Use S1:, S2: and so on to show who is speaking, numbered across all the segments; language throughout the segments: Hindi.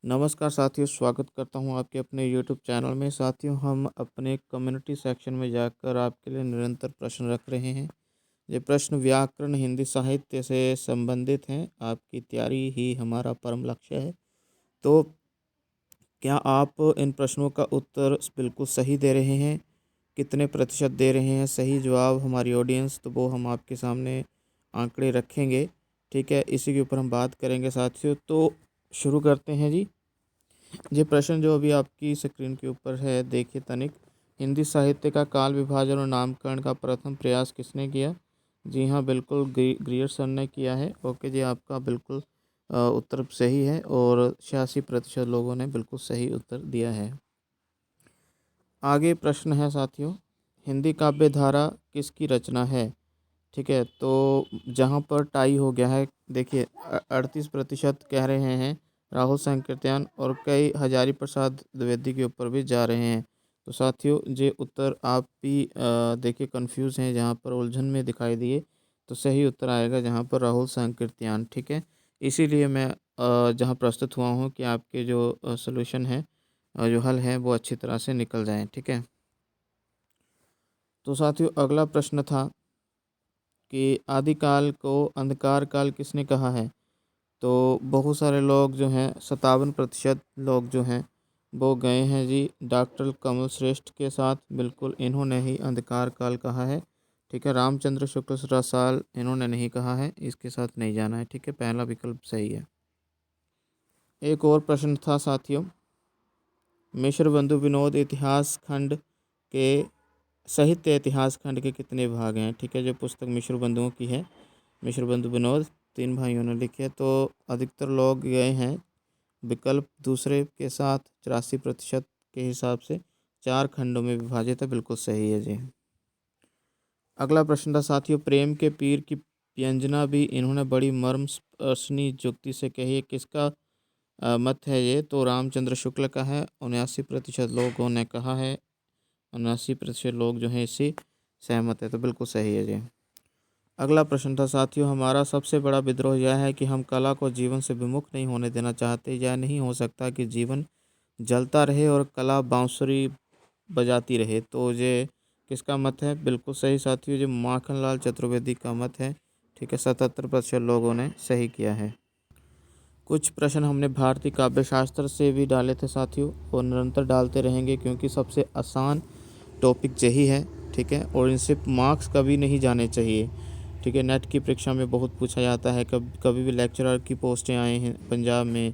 S1: नमस्कार साथियों, स्वागत करता हूं आपके अपने यूट्यूब चैनल में। साथियों, हम अपने कम्युनिटी सेक्शन में जाकर आपके लिए निरंतर प्रश्न रख रहे हैं। ये प्रश्न व्याकरण हिंदी साहित्य से संबंधित हैं। आपकी तैयारी ही हमारा परम लक्ष्य है। तो क्या आप इन प्रश्नों का उत्तर बिल्कुल सही दे रहे हैं? कितने प्रतिशत दे रहे हैं सही जवाब हमारी ऑडियंस? तो वो हम आपके सामने आंकड़े रखेंगे। ठीक है, इसी के ऊपर हम बात करेंगे साथियों। तो शुरू करते हैं जी। ये प्रश्न जो अभी आपकी स्क्रीन के ऊपर है, देखिए तनिक। हिंदी साहित्य का काल विभाजन और नामकरण का प्रथम प्रयास किसने किया? जी हाँ, बिल्कुल ग्रियर्सन ने किया है। ओके जी, आपका बिल्कुल उत्तर सही है और 86% लोगों ने बिल्कुल सही उत्तर दिया है। आगे प्रश्न है साथियों, हिंदी काव्य धारा किसकी रचना है? ठीक है, तो जहाँ पर टाई हो गया है, देखिए 38% कह रहे हैं राहुल सांकृत्यायन और कई हजारी प्रसाद द्विवेदी के ऊपर भी जा रहे हैं। तो साथियों, ये उत्तर आप भी देखिए कंफ्यूज हैं, जहाँ पर उलझन में दिखाई दिए, तो सही उत्तर आएगा जहाँ पर राहुल सांकृत्यायन। ठीक है, इसीलिए मैं जहाँ प्रस्तुत हुआ हूँ कि आपके जो सोल्यूशन है, जो हल है, वो अच्छी तरह से निकल जाए। ठीक है, तो साथियों अगला प्रश्न था कि आदिकाल को अंधकार काल किसने कहा है? तो बहुत सारे लोग जो हैं, 57% लोग जो हैं वो गए हैं जी डॉक्टर कमल श्रेष्ठ के साथ। बिल्कुल इन्होंने ही अंधकार काल कहा है। ठीक है, रामचंद्र शुक्ल रसाल इन्होंने नहीं कहा है, इसके साथ नहीं जाना है। ठीक है, पहला विकल्प सही है। एक और प्रश्न था साथियों, मिश्र बंधु विनोद इतिहास खंड के साहित्य इतिहास खंड के कितने भाग हैं? ठीक है, जो पुस्तक मिश्र बंधुओं की है, मिश्र बंधु विनोद, 3 भाइयों ने लिखी है। तो अधिकतर लोग गए हैं विकल्प दूसरे के साथ। 84% के हिसाब से 4 खंडों में विभाजित है, बिल्कुल सही है जी। अगला प्रश्न था साथियों, प्रेम के पीर की व्यंजना भी इन्होंने बड़ी मर्म स्पर्शनी युक्ति से कही है। किसका मत है ये? तो रामचंद्र शुक्ल का है। 79% लोगों ने कहा है, 79% लोग जो हैं इससे सहमत है, तो बिल्कुल सही है जी। अगला प्रश्न था साथियों, हमारा सबसे बड़ा विद्रोह यह है कि हम कला को जीवन से विमुख नहीं होने देना चाहते। यह नहीं हो सकता कि जीवन जलता रहे और कला बांसुरी बजाती रहे। तो ये किसका मत है? बिल्कुल सही साथियों, ये माखनलाल चतुर्वेदी का मत है। ठीक है, 77% लोगों ने सही किया है। कुछ प्रश्न हमने भारतीय काव्य शास्त्र से भी डाले थे साथियों, और निरंतर डालते रहेंगे क्योंकि सबसे आसान टॉपिक यही है। ठीक है, और इनसे मार्क्स कभी नहीं जाने चाहिए। ठीक है, नेट की परीक्षा में बहुत पूछा जाता है। कभी भी लेक्चरर की पोस्टें आए हैं पंजाब में,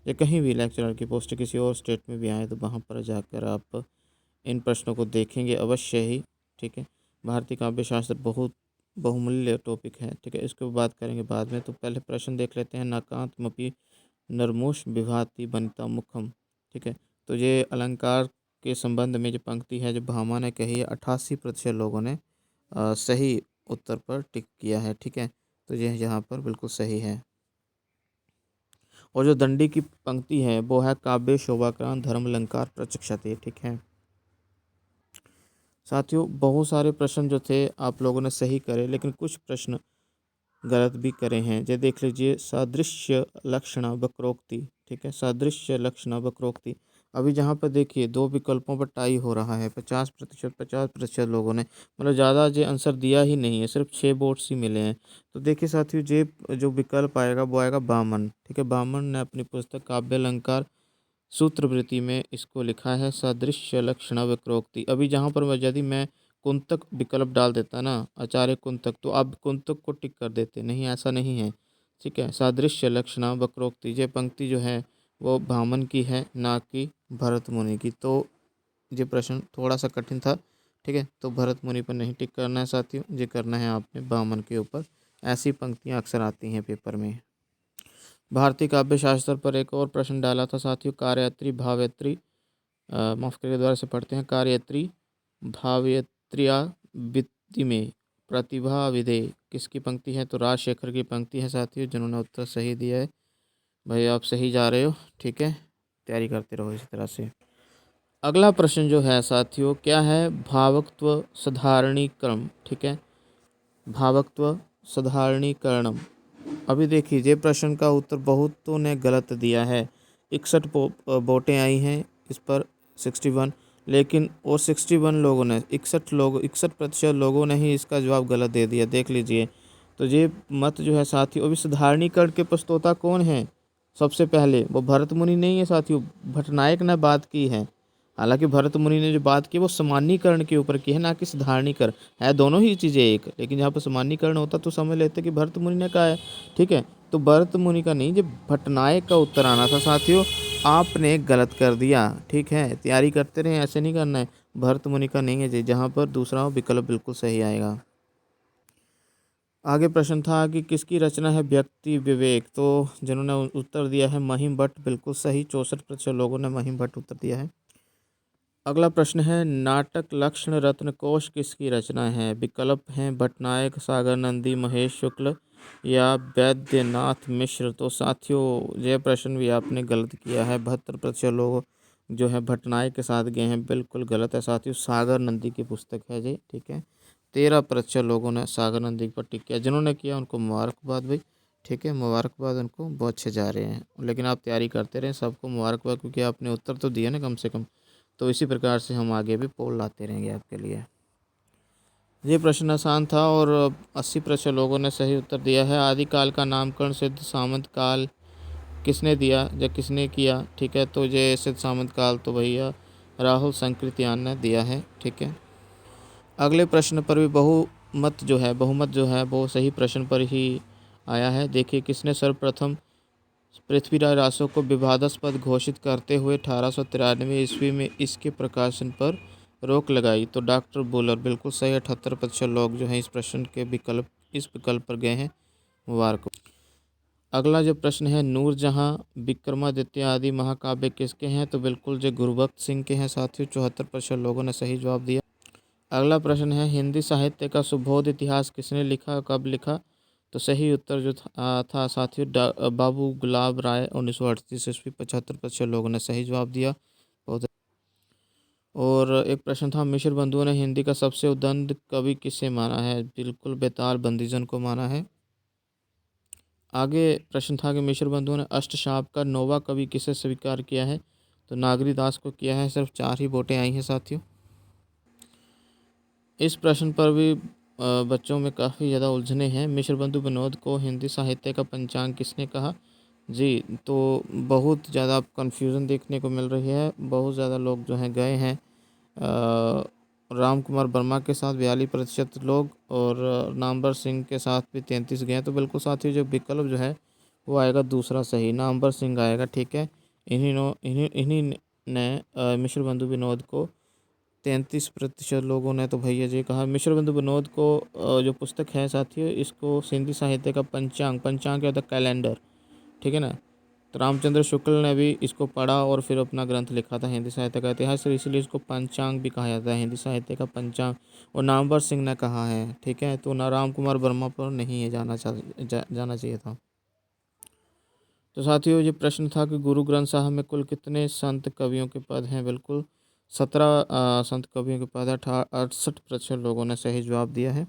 S1: या कहीं भी लेक्चरर की पोस्टें किसी और स्टेट में भी आए, तो वहाँ पर जाकर आप इन प्रश्नों को देखेंगे अवश्य ही। ठीक है, भारतीय काव्य शास्त्र बहुत बहुमूल्य टॉपिक है। ठीक है, इसको बात करेंगे बाद में। तो पहले प्रश्न देख लेते हैं, नाकांतमपि नरमुष विभाति वनिता मुखम। ठीक है, तो ये अलंकार के संबंध में जो पंक्ति है, जो भामा ने कही है, 88% लोगों ने सही उत्तर पर टिक किया है। ठीक है, तो यह यहाँ पर बिल्कुल सही है। और जो दंडी की पंक्ति है वो है, काव्य शोभाक्रांत धर्म अलंकार प्रचक्षते। ठीक है साथियों, बहुत सारे प्रश्न जो थे आप लोगों ने सही करे, लेकिन कुछ प्रश्न गलत भी करे हैं। ये देख लीजिए, सादृश्य लक्षण वक्रोक्ति। ठीक है, सादृश्य लक्षण वक्रोक्ति। अभी जहाँ पर देखिए दो विकल्पों पर टाई हो रहा है, 50% लोगों ने, मतलब ज़्यादा ये आंसर दिया ही नहीं है, सिर्फ 6 वोट्स ही मिले हैं। तो देखिए साथियों, ये जो विकल्प आएगा वो आएगा बामन। ठीक है, बामन ने अपनी पुस्तक काव्य अलंकार सूत्रवृत्ति में इसको लिखा है, सादृश्य लक्षण वक्रोक्ति। अभी जहाँ पर यदि मैं कुंतक विकल्प डाल देता ना, आचार्य कुंतक, तो आप कुंतक को टिक कर देते, नहीं ऐसा नहीं है। ठीक है, सादृश्य लक्षण वक्रोक्ति, ये पंक्ति जो है वो भामन की है, ना कि भरत मुनि की। तो ये प्रश्न थोड़ा सा कठिन था। ठीक है, तो भरत मुनि पर नहीं टिक करना है साथियों, ये करना है आपने भामन के ऊपर। ऐसी पंक्तियाँ अक्सर आती हैं पेपर में। भारतीय काव्य शास्त्र पर एक और प्रश्न डाला था साथियों, कार्यत्री भावयत्री, माफ करिए द्वारा से पढ़ते हैं, कार्यत्री भावयत्रिया वित्ति में प्रतिभा विदे किसकी पंक्ति है? तो राजशेखर की पंक्ति है साथियों, जिन्होंने उत्तर सही दिया है। भाई आप सही जा रहे हो। ठीक है, तैयारी करते रहो इसी तरह से। अगला प्रश्न जो है साथियों, क्या है? भावक्त्व साधारणीक्रम। ठीक है, भावक्त्व साधारणीकरणम। अभी देखिए, ये प्रश्न का उत्तर बहुतों ने गलत दिया है। 61 वोटें आई हैं इस पर 61, लेकिन और 61 लोगों ने 61% लोगों ने ही इसका जवाब गलत दे दिया। देख लीजिए, तो ये मत जो है साथियों, अभी साधारणीकरण के प्रस्तोता कौन है? सबसे पहले वो भरत मुनि नहीं है साथियों, भट्टनायक ने बात की है। हालांकि भरत मुनि ने जो बात की वो सामान्यीकरण के ऊपर की है, ना कि साधारणीकरण। है दोनों ही चीज़ें एक, लेकिन यहाँ पर सामान्यीकरण होता तो समझ लेते कि भरत मुनि ने कहा है। ठीक है, तो भरत मुनि का नहीं, जो भट्टनायक का उत्तर आना था साथियों, आपने गलत कर दिया। ठीक है, तैयारी करते रहें, ऐसे नहीं करना है। भरत मुनि का नहीं है जी, जहाँ पर दूसरा विकल्प बिल्कुल सही आएगा। आगे प्रश्न था कि किसकी रचना है व्यक्ति विवेक, तो जिन्होंने उत्तर दिया है महिम भट्ट, बिल्कुल सही, 64% लोगों ने महिम भट्ट उत्तर दिया है। अगला प्रश्न है नाटक लक्षण रत्न कोश किसकी रचना है? विकल्प हैं भट्टनायक, सागर नंदी, महेश शुक्ल या वैद्यनाथ मिश्र। तो साथियों यह प्रश्न भी आपने गलत किया है। 72% लोग जो है भट्टनायक के साथ गए हैं, बिल्कुल गलत है साथियों, सागर नंदी की पुस्तक है जी। ठीक है, 13% लोगों ने सागर नंदी पर टिक किया। जिन्होंने किया उनको मुबारकबाद भाई। ठीक है, मुबारकबाद, उनको, बहुत अच्छे जा रहे हैं। लेकिन आप तैयारी करते रहें, सबको मुबारकबाद, क्योंकि आपने उत्तर तो दिया ना कम से कम। तो इसी प्रकार से हम आगे भी पोल लाते रहेंगे आपके लिए। ये प्रश्न आसान था और 80% लोगों ने सही उत्तर दिया है। आदिकाल का नामकरण सिद्ध सामंत काल किसने दिया या किसने किया? ठीक है, तो ये सिद्ध सामंत काल तो भैया राहुल संकृत्यान ने दिया है। ठीक है, अगले प्रश्न पर भी बहुमत जो है वो सही प्रश्न पर ही आया है। देखिए, किसने सर्वप्रथम पृथ्वीराज रासो को विवादास्पद घोषित करते हुए 1893 ईस्वी में इसके प्रकाशन पर रोक लगाई? तो डॉक्टर बुलर, बिल्कुल सही। 78% लोग जो हैं इस विकल्प पर गए हैं, मुबारक हो। अगला जो प्रश्न है, नूरजहां, विक्रमादित्य आदि महाकाव्य किसके हैं? तो बिल्कुल जो गुरुबख्श सिंह के हैं साथियों, 74% लोगों ने सही जवाब दिया। अगला प्रश्न है हिंदी साहित्य का सुबोध इतिहास किसने लिखा, कब लिखा? तो सही उत्तर जो था साथियों बाबू गुलाब राय, 1938 ईस्वी, 75% लोगों ने सही जवाब दिया। बहुत। और एक प्रश्न था मिश्र बंधुओं ने हिंदी का सबसे उद्दंड कवि किसे माना है? बिल्कुल बेताल बंदीजन को माना है। आगे प्रश्न था कि मिश्र बंधुओं ने अष्टशाप का नौवा कवि किसे स्वीकार किया है? तो नागरीदास को किया है। सिर्फ 4 ही वोटें आई हैं साथियों। इस प्रश्न पर भी बच्चों में काफ़ी ज़्यादा उलझने हैं। मिश्र बंधु विनोद को हिंदी साहित्य का पंचांग किसने कहा? जी, तो बहुत ज़्यादा कन्फ्यूज़न देखने को मिल रही है। बहुत ज़्यादा लोग जो हैं गए हैं राम कुमार वर्मा के साथ 42% लोग, और नामवर सिंह के साथ भी 33 गए हैं। तो बिल्कुल साथियों जो विकल्प जो है वो आएगा दूसरा सही, नामवर सिंह आएगा। ठीक है, इन्हीं ने मिश्र बंधु विनोद को 33% लोगों ने तो भैया जी कहा। मिश्र बंधु विनोद को जो पुस्तक है साथियों, इसको हिंदी साहित्य का पंचांग क्या होता है? कैलेंडर। ठीक है ना, तो रामचंद्र शुक्ल ने भी इसको पढ़ा और फिर अपना ग्रंथ लिखा था हिंदी साहित्य का इतिहास, इसलिए इसको पंचांग भी कहा जाता है, हिंदी साहित्य का पंचांग। और नामवर सिंह ने कहा है। ठीक है, तो ना राम कुमार वर्मा पर नहीं है जाना चाहिए था। तो साथियों ये प्रश्न था कि गुरु ग्रंथ साहब में कुल कितने संत कवियों के पद हैं? बिल्कुल 17 संत कवियों के पद है। 68% लोगों ने सही जवाब दिया है।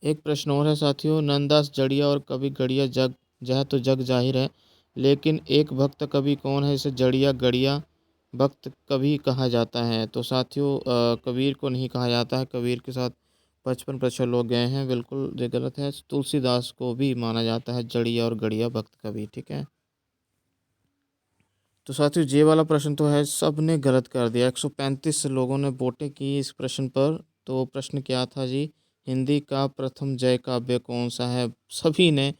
S1: एक प्रश्न और है साथियों, नंददास जड़िया और कवि गड़िया जग जाहिर है, लेकिन एक भक्त कवि कौन है जिसे जड़िया गड़िया भक्त कवि कहा जाता है? तो साथियों कबीर को नहीं कहा जाता है। कबीर के साथ 55% लोग गए हैं, बिल्कुल ये गलत है। तुलसीदास को भी माना जाता है जड़िया और गड़िया भक्त कवि। ठीक है, तो साथियों ये वाला प्रश्न तो है सब ने गलत कर दिया। 135 लोगों ने वोटें की इस प्रश्न पर। तो प्रश्न क्या था जी, हिंदी का प्रथम जय काव्य कौन सा है? सभी ने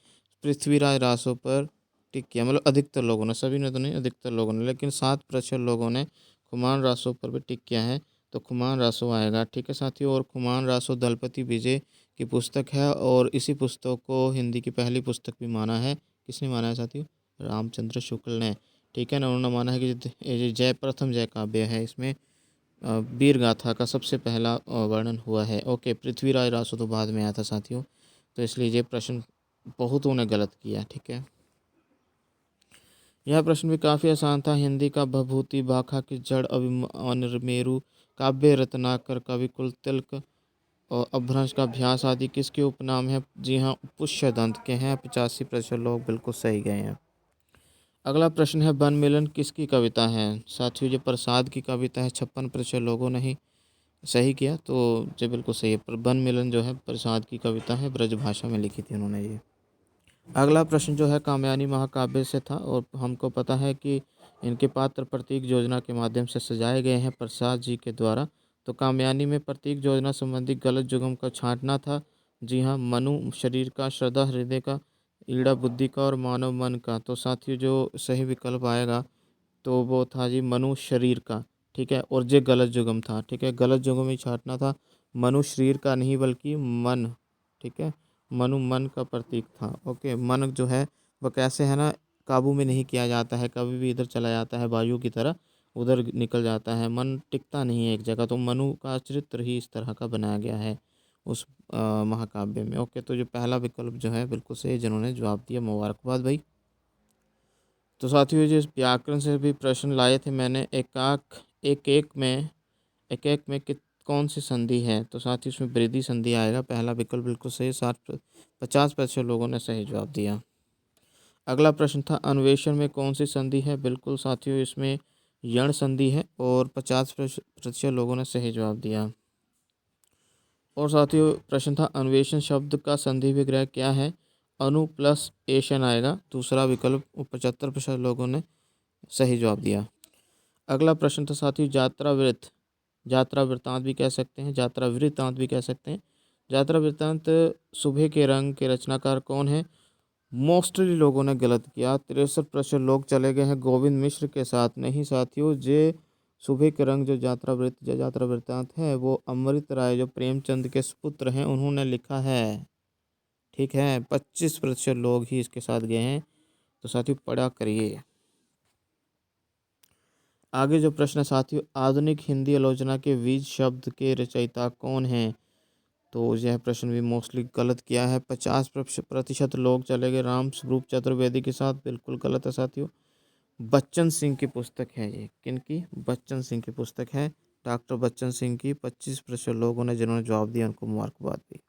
S1: पृथ्वीराज रासो पर टिक किया, मतलब अधिकतर लोगों ने, सभी ने तो नहीं, अधिकतर लोगों ने, लेकिन 7% लोगों ने खुमान रासो पर भी टिक किया है। तो खुमान रासो आएगा। ठीक है साथियों, और खुमान रासो दलपति विजय की पुस्तक है, और इसी पुस्तक को हिंदी की पहली पुस्तक भी माना है। किसने माना है साथियों? रामचंद्र शुक्ल ने। ठीक है ना, उन्होंने माना है कि ये प्रथम जय काव्य है, इसमें वीर गाथा का सबसे पहला वर्णन हुआ है। ओके, पृथ्वीराज रासो तो बाद में आया था साथियों, तो इसलिए ये प्रश्न बहुतों ने गलत किया। ठीक है, यह प्रश्न भी काफ़ी आसान था। हिंदी का भभूति भाखा की जड़ अभिमानरमेरु काव्य रत्नाकर कवि कुल तिलक और अपभ्रंश का अभ्यास आदि किसके उपनाम है? जी हाँ, पुष्यदंत के हैं। 85% लोग बिल्कुल सही गए हैं। अगला प्रश्न है, वन मिलन किसकी कविता है? साथियों, ये प्रसाद की कविता है। 56% लोगों ने ही सही किया, तो ये बिल्कुल सही है। पर वन मिलन जो है प्रसाद की कविता है, ब्रज भाषा में लिखी थी उन्होंने ये। अगला प्रश्न जो है कामयानी महाकाव्य से था, और हमको पता है कि इनके पात्र प्रतीक योजना के माध्यम से सजाए गए हैं प्रसाद जी के द्वारा। तो कामयानी में प्रतीक योजना संबंधी गलत जुगम का छांटना था। जी हाँ, मनु शरीर का, श्रद्धा हृदय का, ईड़ा बुद्धि का और मानव मन का। तो साथियों, जो सही विकल्प आएगा तो वो था जी मनु शरीर का। ठीक है, और ये गलत जुगम था। ठीक है, गलत जुगम ही छांटना था, मनु शरीर का नहीं बल्कि मन। ठीक है, मनु मन का प्रतीक था। ओके, मन जो है वह कैसे है ना, काबू में नहीं किया जाता है, कभी भी इधर चला जाता है, वायु की तरह उधर निकल जाता है, मन टिकता नहीं है एक जगह। तो मनु का चरित्र ही इस तरह का बनाया गया है उस महाकाव्य में। ओके, तो जो पहला विकल्प जो है बिल्कुल सही, जिन्होंने जवाब दिया, मुबारकबाद भाई। तो साथियों, जिस व्याकरण से भी प्रश्न लाए थे मैंने, एक एक में कौन सी संधि है? तो साथियों, इसमें वृद्धि संधि आएगा। पहला विकल्प बिल्कुल सही, 50% लोगों ने सही जवाब दिया। अगला प्रश्न था, अन्वेषण में कौन सी संधि है? बिल्कुल साथियों, इसमें यण संधि है, और 50% लोगों ने सही जवाब दिया। और साथियों, प्रश्न था, अन्वेषण शब्द का संधि विग्रह क्या है? अनु प्लस एशन आएगा, दूसरा विकल्प। 75% लोगों ने सही जवाब दिया। अगला प्रश्न था साथियों, यात्रा वृत्त, यात्रा वृत्तांत भी कह सकते हैं, यात्रा वृत्तांत भी कह सकते हैं। यात्रा वृत्तांत सुबह के रंग के रचनाकार कौन है? मोस्टली लोगों ने गलत किया, 63% लोग चले गए हैं गोविंद मिश्र के साथ। नहीं साथियों, जे सुबह के रंग जो यात्रा वृत्तांत है वो अमृत राय जो प्रेमचंद के सुपुत्र हैं उन्होंने लिखा है। ठीक है, 25% लोग ही इसके साथ गए हैं। तो साथियों, पढ़ा करिए। आगे जो प्रश्न है साथियों, आधुनिक हिंदी आलोचना के बीज शब्द के रचयिता कौन हैं? तो यह प्रश्न भी मोस्टली गलत किया है, 50% लोग चले गए राम स्वरूप चतुर्वेदी के साथ। बिल्कुल गलत है साथियों, बच्चन सिंह की पुस्तक है ये। किनकी? बच्चन सिंह की पुस्तक है, डॉक्टर बच्चन सिंह की। 25% लोगों ने जिन्होंने जवाब दिया उनको मुबारकबाद दी।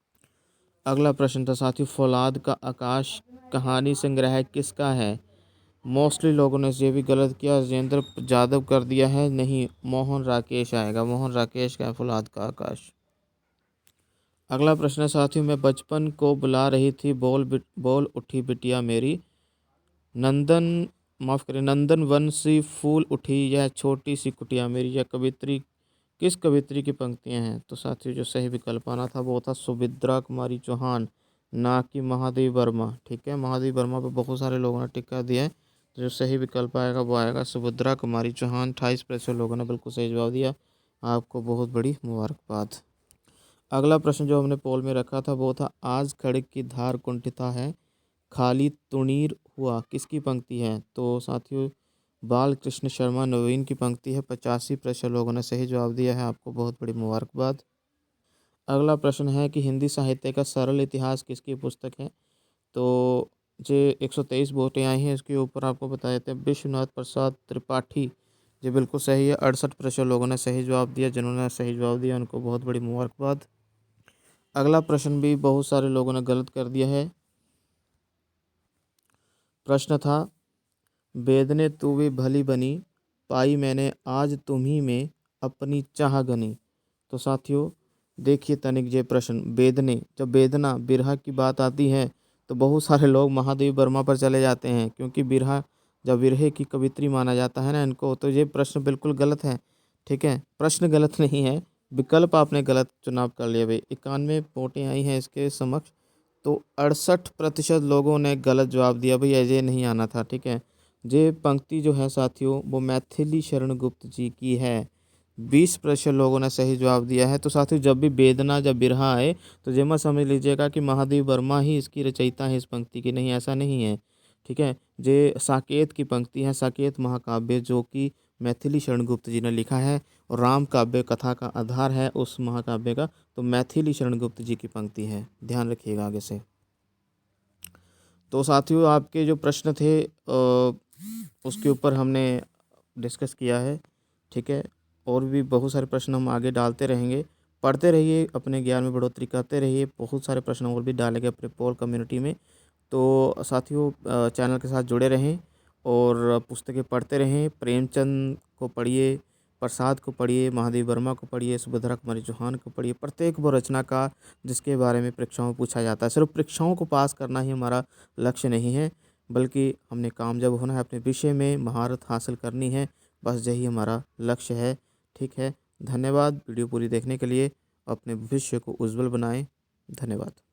S1: अगला प्रश्न था साथियों, फौलाद का आकाश कहानी संग्रह किसका है? मोस्टली लोगों ने ये भी गलत किया, राजेंद्र जादव कर दिया है। नहीं, मोहन राकेश आएगा, मोहन राकेश का फौलाद का आकाश। अगला प्रश्न है साथियों, मैं बचपन को बुला रही थी, बोल उठी बिटिया मेरी, नंदन माफ़ करें नंदन वन सी फूल उठी यह छोटी सी कुटिया मेरी। यह कवित्री किस कवित्री की पंक्तियां हैं? तो साथियों, जो सही विकल्प आना था वो था सुभद्रा कुमारी चौहान, ना कि महादेवी वर्मा। ठीक है, महादेवी वर्मा पे बहुत सारे लोगों ने टिक्का दिया है। तो जो सही विकल्प आएगा वो आएगा सुभद्रा कुमारी चौहान। 28% लोगों ने बिल्कुल सही जवाब दिया, आपको बहुत बड़ी मुबारकबाद। अगला प्रश्न जो हमने पोल में रखा था वो था, आज खड़ग की धार कुंठिता है, खाली तुणीर हुआ किसकी पंक्ति है? तो साथियों, बाल कृष्ण शर्मा नवीन की पंक्ति है। 85% लोगों ने सही जवाब दिया है, आपको बहुत बड़ी मुबारकबाद। अगला प्रश्न है कि हिंदी साहित्य का सरल इतिहास किसकी पुस्तक है? तो जे 123 वोटें आई हैं, इसके ऊपर आपको बता देते हैं, विश्वनाथ प्रसाद त्रिपाठी। ये बिल्कुल सही है, 68% लोगों ने सही जवाब दिया। जिन्होंने सही जवाब दिया उनको बहुत बड़ी मुबारकबाद। अगला प्रश्न भी बहुत सारे लोगों ने गलत कर दिया है। प्रश्न था, बेदने तू भी भली बनी, पाई मैंने आज तुम्ही में अपनी चाह गनी। तो साथियों, देखिए तनिक ये प्रश्न, बेदने, जब बेदना बिरहा की बात आती है तो बहुत सारे लोग महादेवी वर्मा पर चले जाते हैं, क्योंकि बिरहा जब बिरहे की कवित्री माना जाता है ना इनको। तो ये प्रश्न बिल्कुल गलत है। ठीक है, प्रश्न गलत नहीं है, विकल्प आपने गलत चुनाव कर लिया भाई। 91 वोटें आई हैं इसके समक्ष, तो 68% लोगों ने गलत जवाब दिया भाई, ऐसे नहीं आना था। ठीक है, ये पंक्ति जो है साथियों वो मैथिली शरण गुप्त जी की है। 20% लोगों ने सही जवाब दिया है। तो साथियों, जब भी वेदना जब बिरहा आए तो ये मत समझ लीजिएगा कि महादेव वर्मा ही इसकी रचयिता है इस पंक्ति की, नहीं, ऐसा नहीं है। ठीक है, ये साकेत की पंक्ति है, साकेत महाकाव्य जो कि मैथिली शरण गुप्त जी ने लिखा है, और राम काव्य कथा का आधार है उस महाकाव्य का। तो मैथिली शरण गुप्त जी की पंक्ति है, ध्यान रखिएगा आगे से। तो साथियों, आपके जो प्रश्न थे उसके ऊपर हमने डिस्कस किया है। ठीक है, और भी बहुत सारे प्रश्न हम आगे डालते रहेंगे। पढ़ते रहिए, अपने ज्ञान में बढ़ोतरी करते रहिए। बहुत सारे प्रश्न और भी डाले गए अपने पोल कम्युनिटी में। तो साथियों चैनल के साथ जुड़े रहें और पुस्तकें पढ़ते रहें। प्रेमचंद को पढ़िए, प्रसाद को पढ़िए, महादेव वर्मा को पढ़िए, सुभद्रा कुमारी चौहान को पढ़िए। प्रत्येक वो रचनाकार जिसके बारे में परीक्षाओं में पूछा जाता है। सिर्फ परीक्षाओं को पास करना ही हमारा लक्ष्य नहीं है, बल्कि हमने कामयाब होना है, अपने विषय में महारत हासिल करनी है। बस यही हमारा लक्ष्य है। ठीक है, धन्यवाद वीडियो पूरी देखने के लिए। अपने भविष्य को उज्जवल बनाएं। धन्यवाद।